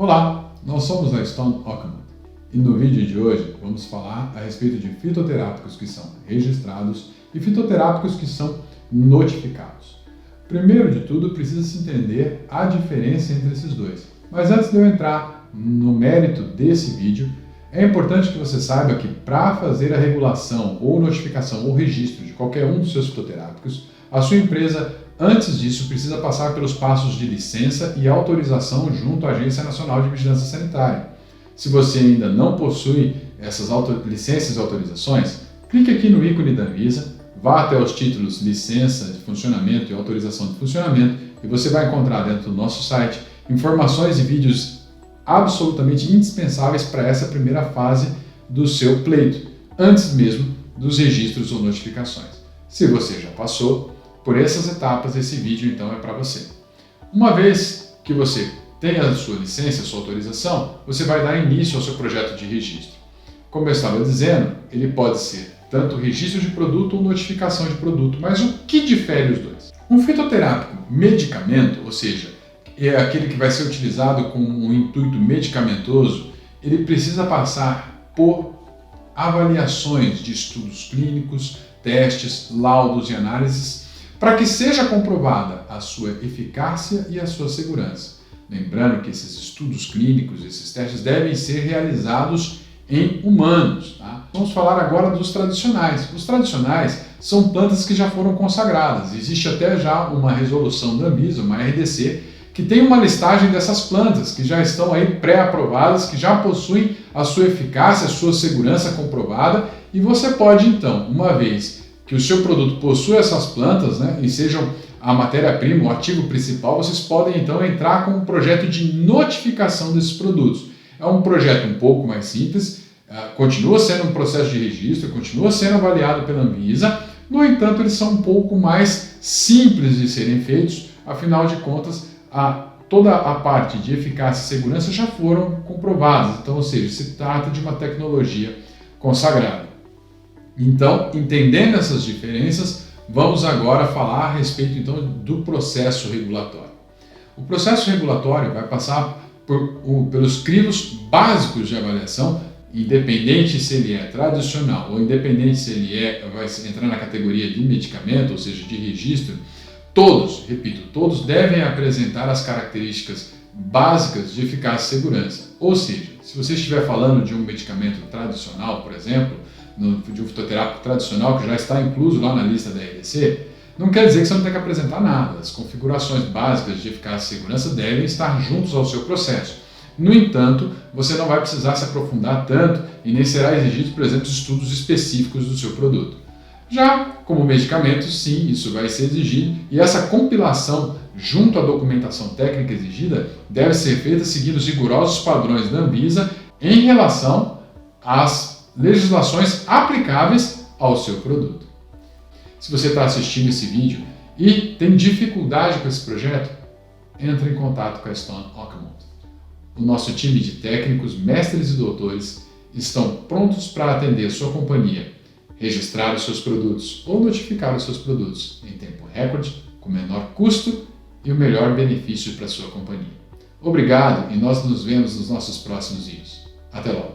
Olá, nós somos da Stone Oakmont e no vídeo de hoje vamos falar a respeito de fitoterápicos que são registrados e fitoterápicos que são notificados. Primeiro de tudo, precisa se entender a diferença entre esses dois. Mas antes de eu entrar no mérito desse vídeo, é importante que você saiba que para fazer a regulação ou notificação ou registro de qualquer um dos seus fitoterápicos, a sua empresa, antes disso, precisa passar pelos passos de licença e autorização junto à Agência Nacional de Vigilância Sanitária. Se você ainda não possui essas licenças e autorizações, clique aqui no ícone da Anvisa, vá até os títulos Licença de Funcionamento e Autorização de Funcionamento e você vai encontrar dentro do nosso site informações e vídeos absolutamente indispensáveis para essa primeira fase do seu pleito, antes mesmo dos registros ou notificações. Se você já passou por essas etapas, esse vídeo então é para você. Uma vez que você tenha a sua licença, a sua autorização, você vai dar início ao seu projeto de registro. Como eu estava dizendo, ele pode ser tanto registro de produto ou notificação de produto, mas o que difere os dois? Um fitoterápico medicamento, ou seja, é aquele que vai ser utilizado com um intuito medicamentoso, ele precisa passar por avaliações de estudos clínicos, testes, laudos e análises, para que seja comprovada a sua eficácia e a sua segurança. Lembrando que esses estudos clínicos, esses testes devem ser realizados em humanos. Tá? Vamos falar agora dos tradicionais. Os tradicionais são plantas que já foram consagradas. Existe até já uma resolução da Anvisa, uma RDC, que tem uma listagem dessas plantas que já estão aí pré-aprovadas, que já possuem a sua eficácia, a sua segurança comprovada, e você pode então, uma vez que o seu produto possui essas plantas, né, e sejam a matéria-prima, o ativo principal, vocês podem então entrar com um projeto de notificação desses produtos. É um projeto um pouco mais simples, continua sendo um processo de registro, continua sendo avaliado pela Anvisa, no entanto eles são um pouco mais simples de serem feitos, afinal de contas toda a parte de eficácia e segurança já foram comprovadas, então, ou seja, se trata de uma tecnologia consagrada. Então, entendendo essas diferenças, vamos agora falar a respeito então do processo regulatório. O processo regulatório vai passar pelos crivos básicos de avaliação, independente se ele é tradicional ou independente se ele vai entrar na categoria de medicamento, ou seja, de registro. Todos, repito, todos devem apresentar as características básicas de eficácia e segurança. Ou seja, se você estiver falando de um medicamento tradicional, por exemplo, de um fitoterápico tradicional que já está incluso lá na lista da RDC, não quer dizer que você não tem que apresentar nada. As configurações básicas de eficácia e segurança devem estar juntos ao seu processo. No entanto, você não vai precisar se aprofundar tanto e nem será exigido, por exemplo, estudos específicos do seu produto. Já como medicamento, sim, isso vai ser exigido e essa compilação junto à documentação técnica exigida deve ser feita seguindo os rigorosos padrões da Anvisa em relação às legislações aplicáveis ao seu produto. Se você está assistindo esse vídeo e tem dificuldade com esse projeto, entre em contato com a Stone Oakmont. O nosso time de técnicos, mestres e doutores estão prontos para atender a sua companhia, registrar os seus produtos ou notificar os seus produtos em tempo recorde, com menor custo e o melhor benefício para a sua companhia. Obrigado e nós nos vemos nos nossos próximos vídeos. Até logo!